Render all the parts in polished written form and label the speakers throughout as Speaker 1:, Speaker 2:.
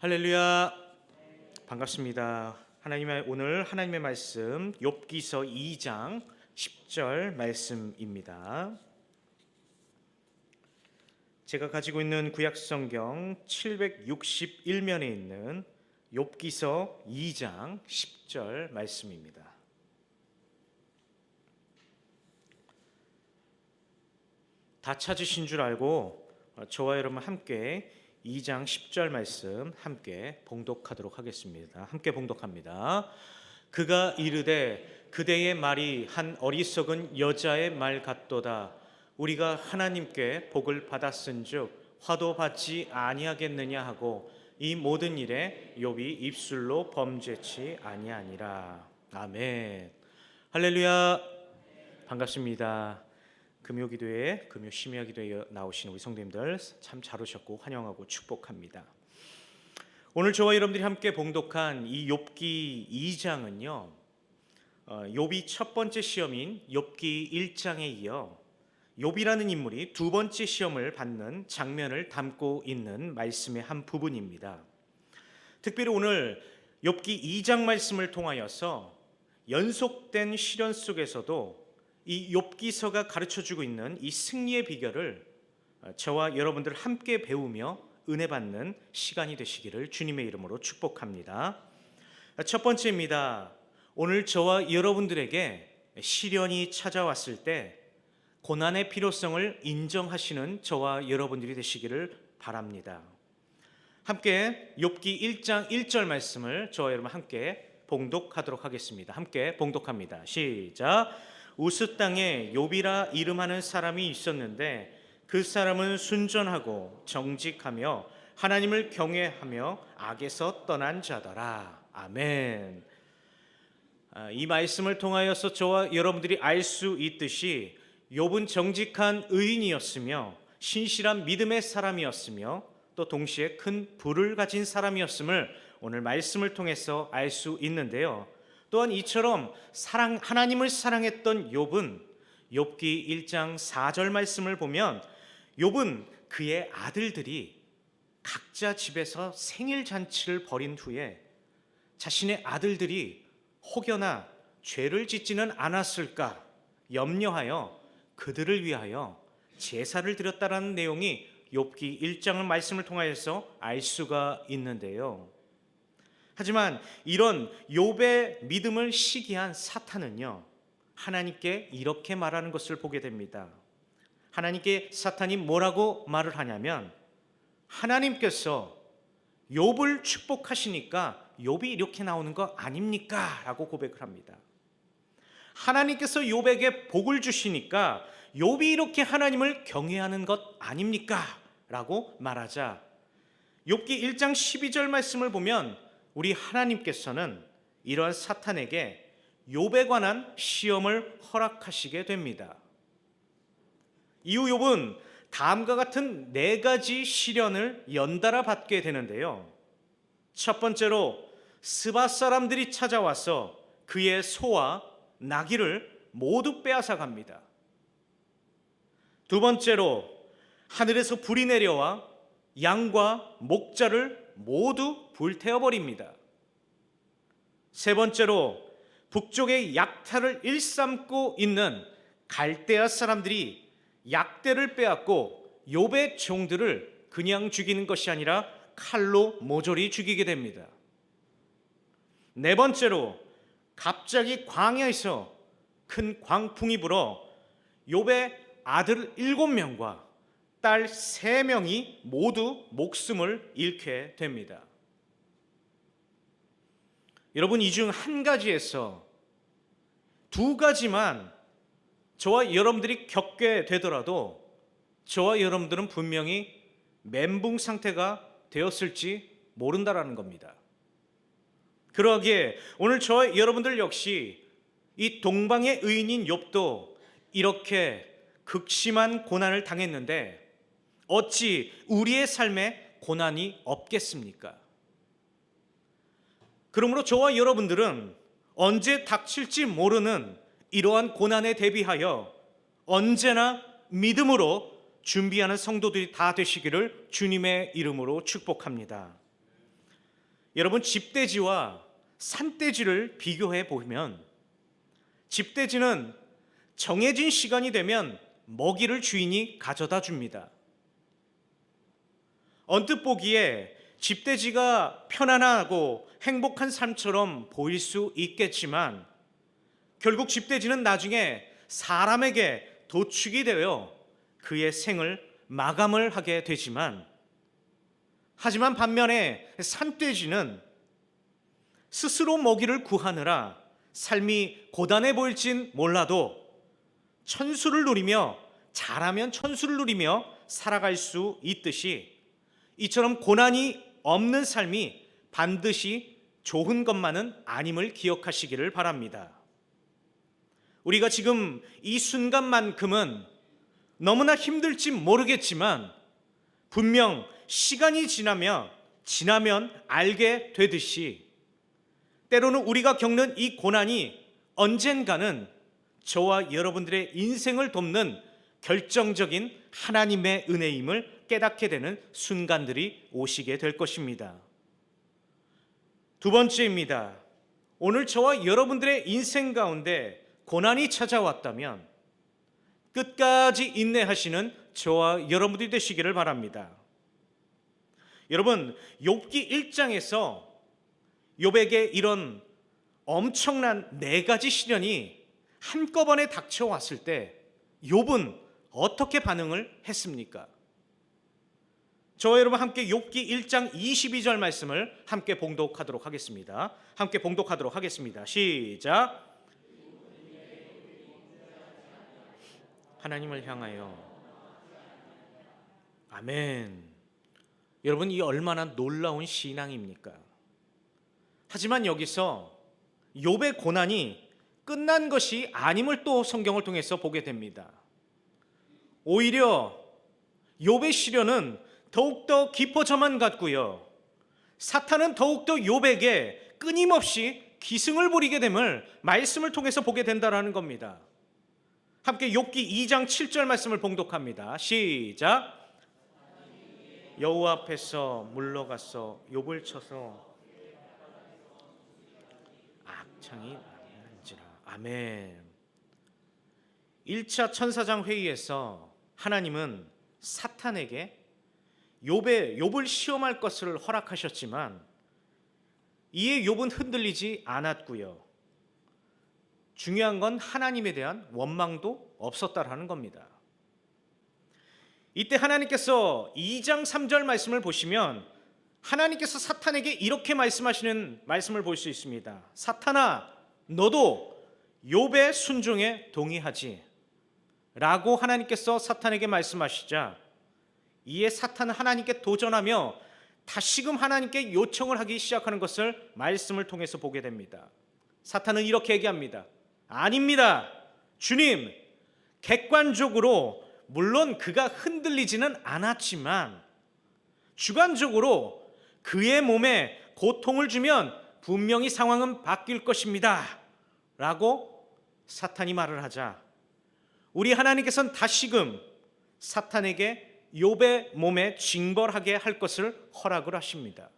Speaker 1: 할렐루야. 반갑습니다. 오늘 하나님의 말씀 욥기서 2장 10절 말씀입니다. 제가 가지고 있는 구약성경 761면에 있는 욥기서 2장 10절 말씀입니다. 다 찾으신 줄 알고 저와 여러분 함께 2장 10절 말씀 함께 봉독하도록 하겠습니다. 함께 봉독합니다. 그가 이르되 그대의 말이 한 어리석은 여자의 말 같도다. 우리가 하나님께 복을 받았은즉 화도 받지 아니하겠느냐 하고 이 모든 일에 욥이 입술로 범죄치 아니하니라. 아멘. 할렐루야. 반갑습니다. 금요기도에 금요 심야 기도에 나오신 우리 성도님들 참 잘 오셨고 환영하고 축복합니다. 오늘 저와 여러분들이 함께 봉독한 이 욥기 2장은요, 욥이 첫 번째 시험인 욥기 1장에 이어 욥이라는 인물이 두 번째 시험을 받는 장면을 담고 있는 말씀의 한 부분입니다. 특별히 오늘 욥기 2장 말씀을 통하여서 연속된 시련 속에서도 이 욥기서가 가르쳐주고 있는 이 승리의 비결을 저와 여러분들 함께 배우며 은혜 받는 시간이 되시기를 주님의 이름으로 축복합니다. 첫 번째입니다. 오늘 저와 여러분들에게 시련이 찾아왔을 때 고난의 필요성을 인정하시는 저와 여러분들이 되시기를 바랍니다. 함께 욥기 1장 1절 말씀을 저와 여러분 함께 봉독하도록 하겠습니다. 함께 봉독합니다. 시작. 우스 땅에 욥이라 이름하는 사람이 있었는데 그 사람은 순전하고 정직하며 하나님을 경외하며 악에서 떠난 자더라. 아멘. 이 말씀을 통하여서 저와 여러분들이 알 수 있듯이 욥은 정직한 의인이었으며 신실한 믿음의 사람이었으며 또 동시에 큰 부를 가진 사람이었음을 오늘 말씀을 통해서 알 수 있는데요. 또한 이처럼 하나님을 사랑했던 욥은 욥기 1장 4절 말씀을 보면 욥은 그의 아들들이 각자 집에서 생일 잔치를 벌인 후에 자신의 아들들이 혹여나 죄를 짓지는 않았을까 염려하여 그들을 위하여 제사를 드렸다라는 내용이 욥기 1장의 말씀을 통하여서 알 수가 있는데요. 하지만 이런 욥의 믿음을 시기한 사탄은요, 하나님께 이렇게 말하는 것을 보게 됩니다. 하나님께 사탄이 뭐라고 말을 하냐면, 하나님께서 욥을 축복하시니까 욥이 이렇게 나오는 거 아닙니까? 라고 고백을 합니다. 하나님께서 욥에게 복을 주시니까 욥이 이렇게 하나님을 경외하는 것 아닙니까? 라고 말하자 욥기 1장 12절 말씀을 보면 우리 하나님께서는 이러한 사탄에게 욥에 관한 시험을 허락하시게 됩니다. 이후 욥은 다음과 같은 4가지 시련을 연달아 받게 되는데요. 첫 번째로 스바 사람들이 찾아와서 그의 소와 나귀를 모두 빼앗아 갑니다. 두 번째로 하늘에서 불이 내려와 양과 목자를 모두 불태워버립니다. 세 번째로 북쪽의 약탈을 일삼고 있는 갈대아 사람들이 약대를 빼앗고 욥의 종들을 그냥 죽이는 것이 아니라 칼로 모조리 죽이게 됩니다. 네 번째로 갑자기 광야에서 큰 광풍이 불어 욥의 아들 7명과 딸 3명이 모두 목숨을 잃게 됩니다. 여러분, 이 중 한 가지에서 2가지만 저와 여러분들이 겪게 되더라도 저와 여러분들은 분명히 멘붕 상태가 되었을지 모른다라는 겁니다. 그러기에 오늘 저와 여러분들 역시 이 동방의 의인인 욥도 이렇게 극심한 고난을 당했는데 어찌 우리의 삶에 고난이 없겠습니까? 그러므로 저와 여러분들은 언제 닥칠지 모르는 이러한 고난에 대비하여 언제나 믿음으로 준비하는 성도들이 다 되시기를 주님의 이름으로 축복합니다. 여러분, 집돼지와 산돼지를 비교해 보면 집돼지는 정해진 시간이 되면 먹이를 주인이 가져다 줍니다. 언뜻 보기에 집돼지가 편안하고 행복한 삶처럼 보일 수 있겠지만 결국 집돼지는 나중에 사람에게 도축이 되어 그의 생을 마감을 하게 되지만, 하지만 반면에 산돼지는 스스로 먹이를 구하느라 삶이 고단해 보일진 몰라도 천수를 누리며, 잘하면 천수를 누리며 살아갈 수 있듯이 이처럼 고난이 없는 삶이 반드시 좋은 것만은 아님을 기억하시기를 바랍니다. 우리가 지금 이 순간만큼은 너무나 힘들지 모르겠지만 분명 시간이 지나면 알게 되듯이 때로는 우리가 겪는 이 고난이 언젠가는 저와 여러분들의 인생을 돕는 결정적인 하나님의 은혜임을 깨닫게 되는 순간들이 오시게 될 것입니다. 두 번째입니다. 오늘 저와 여러분들의 인생 가운데 고난이 찾아왔다면 끝까지 인내하시는 저와 여러분들이 되시기를 바랍니다. 여러분, 욥기 1장에서 욥에게 이런 엄청난 4가지 시련이 한꺼번에 닥쳐왔을 때 욥은 어떻게 반응을 했습니까? 저와 여러분 함께 욥기 1장 22절 말씀을 함께 봉독하도록 하겠습니다. 함께 봉독하도록 하겠습니다. 시작. 하나님을 향하여. 아멘. 여러분, 이 얼마나 놀라운 신앙입니까? 하지만 여기서 욥의 고난이 끝난 것이 아님을 또 성경을 통해서 보게 됩니다. 오히려 욥의 시련은 더욱더 깊어져만 갔고요, 사탄은 더욱더 욥에게 끊임없이 기승을 부리게 됨을 말씀을 통해서 보게 된다라는 겁니다. 함께 욥기 2장 7절 말씀을 봉독합니다. 시작. 여호와 앞에서 물러가서 욥을 쳐서 악창이 난지라. 아멘. 1차 천사장 회의에서 하나님은 사탄에게 욥을 시험할 것을 허락하셨지만 이에 욥은 흔들리지 않았고요, 중요한 건 하나님에 대한 원망도 없었다라는 겁니다. 이때 하나님께서 2장 3절 말씀을 보시면 하나님께서 사탄에게 이렇게 말씀하시는 말씀을 볼 수 있습니다. 사탄아, 너도 욥의 순종에 동의하지? 라고 하나님께서 사탄에게 말씀하시자 이에 사탄은 하나님께 도전하며 다시금 하나님께 요청을 하기 시작하는 것을 말씀을 통해서 보게 됩니다. 사탄은 이렇게 얘기합니다. 아닙니다. 주님, 객관적으로 물론 그가 흔들리지는 않았지만 주관적으로 그의 몸에 고통을 주면 분명히 상황은 바뀔 것입니다. 라고 사탄이 말을 하자 우리 하나님께서는 다시금 사탄에게 욥의 몸에 징벌하게 할 것을 허락을 하십니다.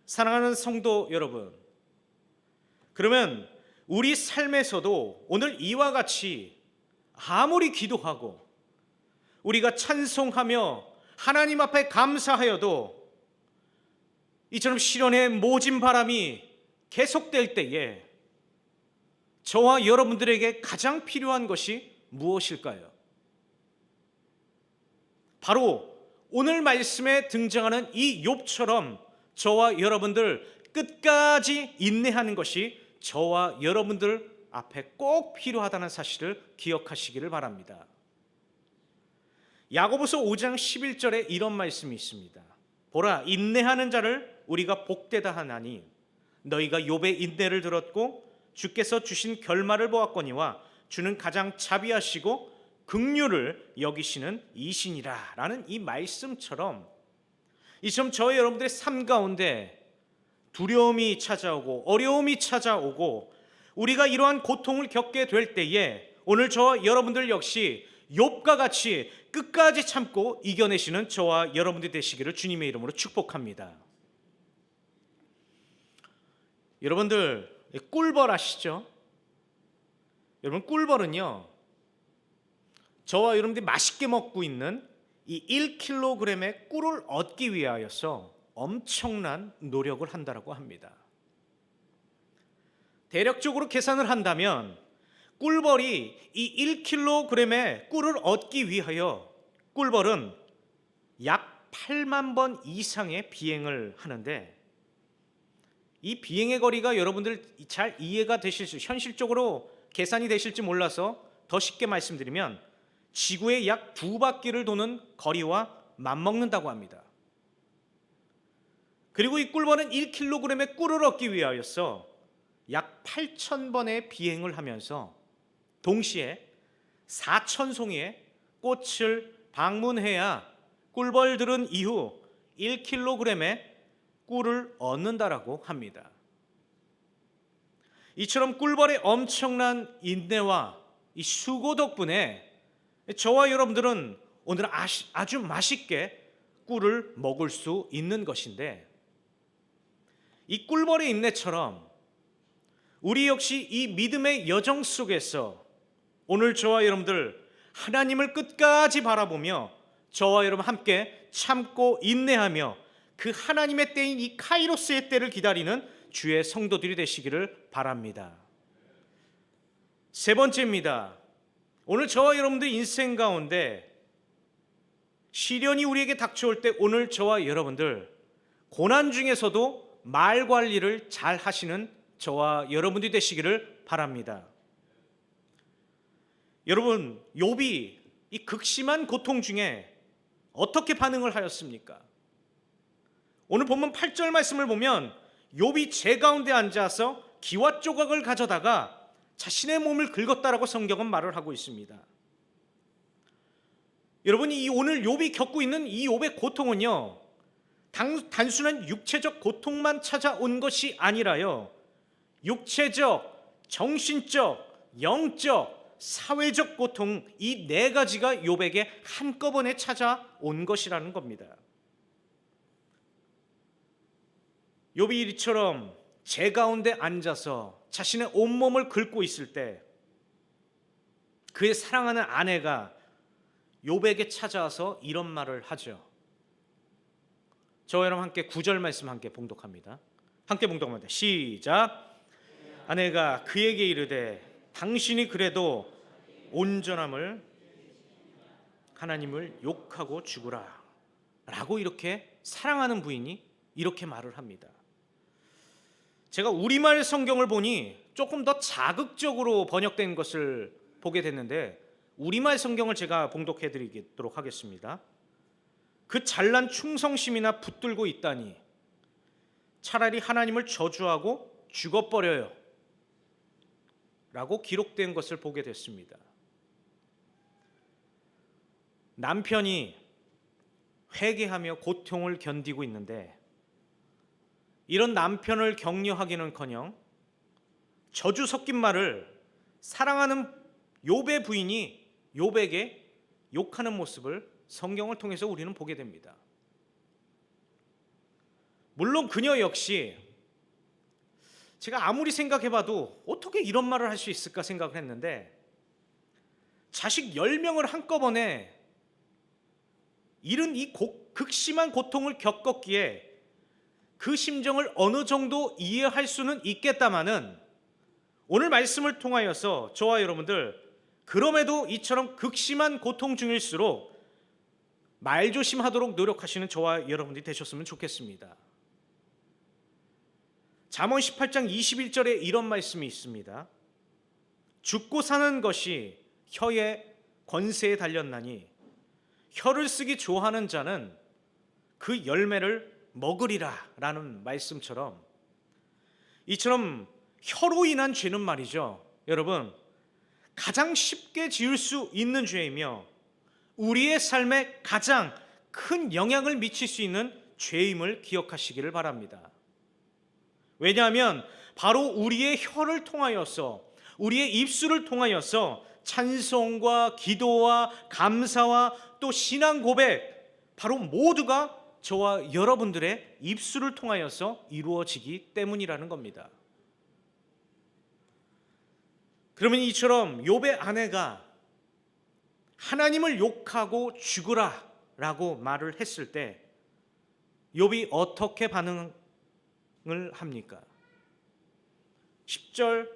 Speaker 1: 사랑하는 성도 여러분, 그러면 우리 삶에서도 오늘 이와 같이 아무리 기도하고 우리가 찬송하며 하나님 앞에 감사하여도 이처럼 시련의 모진 바람이 계속될 때에 저와 여러분들에게 가장 필요한 것이 무엇일까요? 바로 오늘 말씀에 등장하는 이 욥처럼 저와 여러분들 끝까지 인내하는 것이 저와 여러분들 앞에 꼭 필요하다는 사실을 기억하시기를 바랍니다. 야고보서 5장 11절에 이런 말씀이 있습니다. 보라, 인내하는 자를 우리가 복되다 하나니 너희가 욥의 인내를 들었고 주께서 주신 결말을 보았거니와 주는 가장 자비하시고 긍휼을 여기시는 이신이라 라는 이 말씀처럼 이처럼 저희 여러분들의 삶 가운데 두려움이 찾아오고 어려움이 찾아오고 우리가 이러한 고통을 겪게 될 때에 오늘 저와 여러분들 역시 욥과 같이 끝까지 참고 이겨내시는 저와 여러분들이 되시기를 주님의 이름으로 축복합니다. 여러분들 꿀벌 아시죠? 여러분 꿀벌은요, 저와 여러분들이 맛있게 먹고 있는 이 1kg의 꿀을 얻기 위하여서 엄청난 노력을 한다라고 합니다. 대략적으로 계산을 한다면 꿀벌이 이 1kg의 꿀을 얻기 위하여 꿀벌은 약 8만 번 이상의 비행을 하는데, 이 비행의 거리가 여러분들 잘 이해가 되실 수, 현실적으로 계산이 되실지 몰라서 더 쉽게 말씀드리면 지구의 약 2바퀴를 도는 거리와 맞먹는다고 합니다. 그리고 이 꿀벌은 1kg의 꿀을 얻기 위하여서 약 8,000번의 비행을 하면서 동시에 4,000송이의 꽃을 방문해야 꿀벌들은 이후 1kg의 꿀을 얻는다라고 합니다. 이처럼 꿀벌의 엄청난 인내와 이 수고 덕분에 저와 여러분들은 오늘 아주 맛있게 꿀을 먹을 수 있는 것인데, 이 꿀벌의 인내처럼 우리 역시 이 믿음의 여정 속에서 오늘 저와 여러분들 하나님을 끝까지 바라보며 저와 여러분 함께 참고 인내하며 그 하나님의 때인 이 카이로스의 때를 기다리는 주의 성도들이 되시기를 바랍니다. 세 번째입니다. 오늘 저와 여러분들 인생 가운데 시련이 우리에게 닥쳐올 때 오늘 저와 여러분들 고난 중에서도 말 관리를 잘 하시는 저와 여러분들이 되시기를 바랍니다. 여러분, 욥이 이 극심한 고통 중에 어떻게 반응을 하였습니까? 오늘 본문 8절 말씀을 보면 욥이 제 가운데 앉아서 기와 조각을 가져다가 자신의 몸을 긁었다라고 성경은 말을 하고 있습니다. 여러분이 오늘 욥이 겪고 있는 이 욥의 고통은요, 단순한 육체적 고통만 찾아온 것이 아니라요, 육체적, 정신적, 영적, 사회적 고통, 이 네 가지가 욥에게 한꺼번에 찾아온 것이라는 겁니다. 욥이 이처럼 제 가운데 앉아서 자신의 온몸을 긁고 있을 때 그의 사랑하는 아내가 욥에게 찾아와서 이런 말을 하죠. 저와 여러분 함께 9절 말씀 함께 봉독합니다. 함께 봉독합니다. 시작. 아내가 그에게 이르되 당신이 그래도 온전함을 하나님을 욕하고 죽으라 라고 이렇게 사랑하는 부인이 이렇게 말을 합니다. 제가 우리말 성경을 보니 조금 더 자극적으로 번역된 것을 보게 됐는데, 우리말 성경을 제가 봉독해 드리도록 하겠습니다. 그 잘난 충성심이나 붙들고 있다니 차라리 하나님을 저주하고 죽어버려요 라고 기록된 것을 보게 됐습니다. 남편이 회개하며 고통을 견디고 있는데 이런 남편을 격려하기는커녕 저주 섞인 말을 사랑하는 욥의 부인이 욥에게 욕하는 모습을 성경을 통해서 우리는 보게 됩니다. 물론 그녀 역시 제가 아무리 생각해봐도 어떻게 이런 말을 할 수 있을까 생각을 했는데, 자식 10명을 한꺼번에 이런 이 극심한 고통을 겪었기에 그 심정을 어느 정도 이해할 수는 있겠다마는, 오늘 말씀을 통하여서 저와 여러분들 그럼에도 이처럼 극심한 고통 중일수록 말조심하도록 노력하시는 저와 여러분들이 되셨으면 좋겠습니다. 잠언 18장 21절에 이런 말씀이 있습니다. 죽고 사는 것이 혀의 권세에 달렸나니 혀를 쓰기 좋아하는 자는 그 열매를 먹으리라 라는 말씀처럼, 이처럼 혀로 인한 죄는 말이죠, 여러분, 가장 쉽게 지을 수 있는 죄이며 우리의 삶에 가장 큰 영향을 미칠 수 있는 죄임을 기억하시기를 바랍니다. 왜냐하면 바로 우리의 혀를 통하여서, 우리의 입술을 통하여서 찬송과 기도와 감사와 또 신앙 고백, 바로 모두가 저와 여러분들의 입술을 통하여서 이루어지기 때문이라는 겁니다. 그러면 이처럼 욥의 아내가 하나님을 욕하고 죽으라라고 말을 했을 때 욥이 어떻게 반응을 합니까? 10절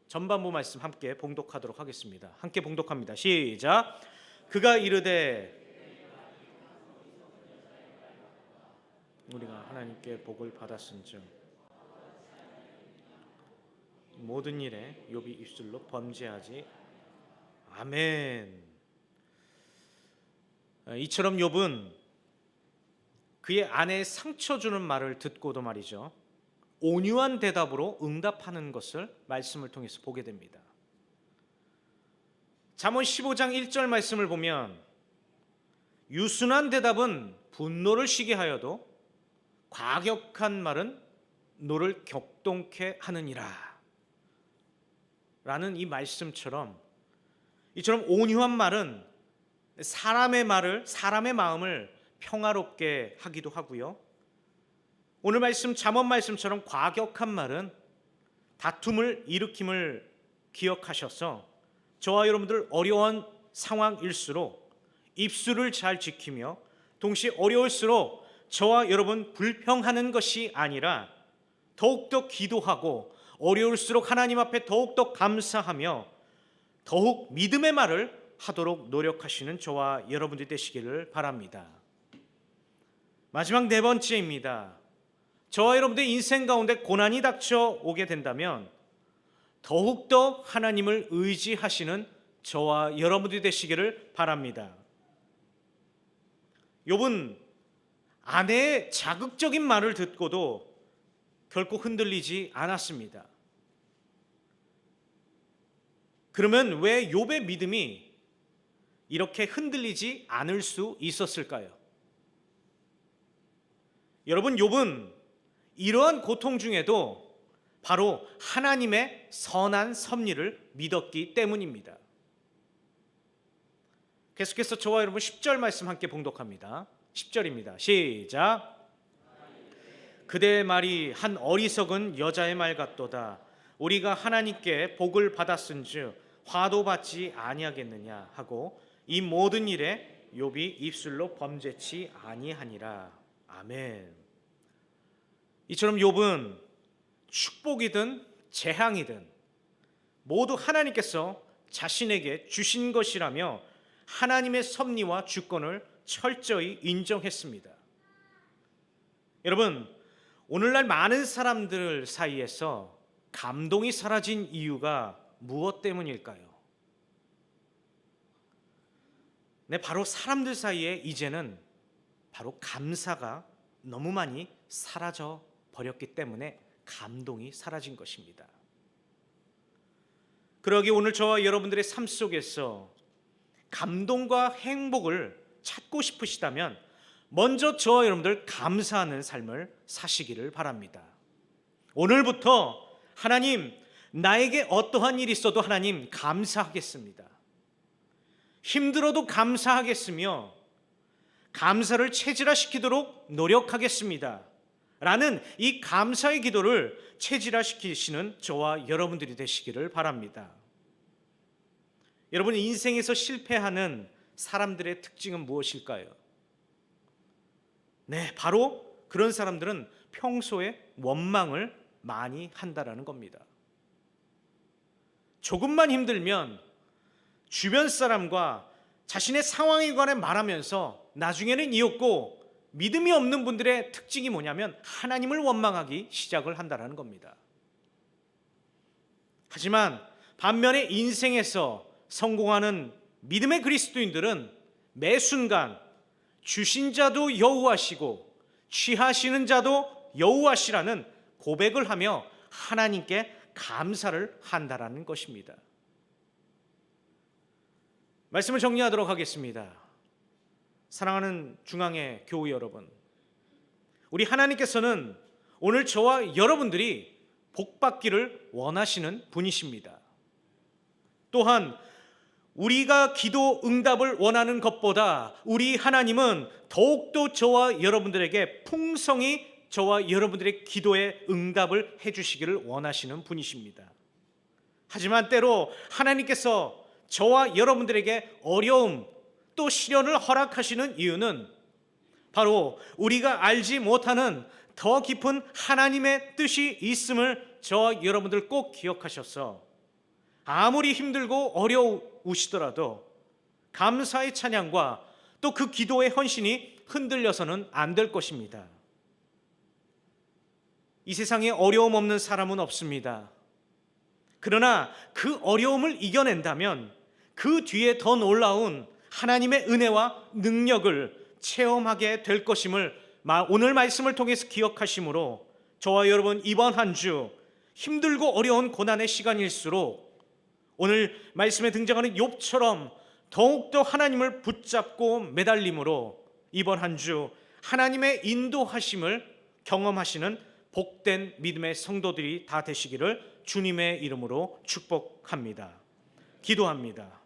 Speaker 1: 전반부 말씀 함께 봉독하도록 하겠습니다. 함께 봉독합니다. 시작. 그가 이르되 우리가 하나님께 복을 받았은즉 모든 일에 욥이 입술로 범죄하지. 아멘. 이처럼 욥은 그의 아내의 상처 주는 말을 듣고도 말이죠, 온유한 대답으로 응답하는 것을 말씀을 통해서 보게 됩니다. 잠언 15장 1절 말씀을 보면 유순한 대답은 분노를 쉬게 하여도 과격한 말은 노를 격동케 하느니라 라는 이 말씀처럼, 이처럼 온유한 말은 사람의 마음을 평화롭게 하기도 하고요, 오늘 말씀 잠언 말씀처럼 과격한 말은 다툼을 일으킴을 기억하셔서 저와 여러분들 어려운 상황일수록 입술을 잘 지키며 동시에 어려울수록 저와 여러분 불평하는 것이 아니라 더욱더 기도하고 어려울수록 하나님 앞에 더욱더 감사하며 더욱 믿음의 말을 하도록 노력하시는 저와 여러분들이 되시기를 바랍니다. 마지막 네 번째입니다. 저와 여러분들의 인생 가운데 고난이 닥쳐 오게 된다면 더욱더 하나님을 의지하시는 저와 여러분들이 되시기를 바랍니다. 욥은 아내의 자극적인 말을 듣고도 결코 흔들리지 않았습니다. 그러면 왜 욥의 믿음이 이렇게 흔들리지 않을 수 있었을까요? 여러분, 욥은 이러한 고통 중에도 바로 하나님의 선한 섭리를 믿었기 때문입니다. 계속해서 저와 여러분 10절 말씀 함께 봉독합니다. 10절입니다. 시작. 그대의 말이 한 어리석은 여자의 말 같도다. 우리가 하나님께 복을 받았은즉 화도 받지 아니하겠느냐 하고 이 모든 일에 욥이 입술로 범죄치 아니하니라. 아멘. 이처럼 욥은 축복이든 재앙이든 모두 하나님께서 자신에게 주신 것이라며 하나님의 섭리와 주권을 철저히 인정했습니다. 여러분, 오늘날 많은 사람들 사이에서 감동이 사라진 이유가 무엇 때문일까요? 네, 바로 사람들 사이에 이제는 바로 감사가 너무 많이 사라져 버렸기 때문에 감동이 사라진 것입니다. 그러기에 오늘 저와 여러분들의 삶 속에서 감동과 행복을 찾고 싶으시다면 먼저 저와 여러분들 감사하는 삶을 사시기를 바랍니다. 오늘부터 하나님, 나에게 어떠한 일이 있어도 하나님 감사하겠습니다. 힘들어도 감사하겠으며 감사를 체질화시키도록 노력하겠습니다 라는 이 감사의 기도를 체질화시키시는 저와 여러분들이 되시기를 바랍니다. 여러분, 인생에서 실패하는 사람들의 특징은 무엇일까요? 네, 바로 그런 사람들은 평소에 원망을 많이 한다라는 겁니다. 조금만 힘들면 주변 사람과 자신의 상황에 관해 말하면서 나중에는 이었고, 믿음이 없는 분들의 특징이 뭐냐면 하나님을 원망하기 시작을 한다는 겁니다. 하지만 반면에 인생에서 성공하는 믿음의 그리스도인들은 매 순간 주신 자도 여호와시고 취하시는 자도 여호와시라는 고백을 하며 하나님께 감사를 한다라는 것입니다. 말씀을 정리하도록 하겠습니다. 사랑하는 중앙의 교우 여러분, 우리 하나님께서는 오늘 저와 여러분들이 복받기를 원하시는 분이십니다. 또한 우리가 기도 응답을 원하는 것보다 우리 하나님은 더욱더 저와 여러분들에게 풍성히 저와 여러분들의 기도에 응답을 해주시기를 원하시는 분이십니다. 하지만 때로 하나님께서 저와 여러분들에게 어려움 또 시련을 허락하시는 이유는 바로 우리가 알지 못하는 더 깊은 하나님의 뜻이 있음을 저와 여러분들 꼭 기억하셔서 아무리 힘들고 어려우시더라도 감사의 찬양과 또 그 기도의 헌신이 흔들려서는 안 될 것입니다. 이 세상에 어려움 없는 사람은 없습니다. 그러나 그 어려움을 이겨낸다면 그 뒤에 더 놀라운 하나님의 은혜와 능력을 체험하게 될 것임을 오늘 말씀을 통해서 기억하심으로 저와 여러분 이번 한 주 힘들고 어려운 고난의 시간일수록 오늘 말씀에 등장하는 욥처럼 더욱더 하나님을 붙잡고 매달림으로 이번 한 주 하나님의 인도하심을 경험하시는 복된 믿음의 성도들이 다 되시기를 주님의 이름으로 축복합니다. 기도합니다.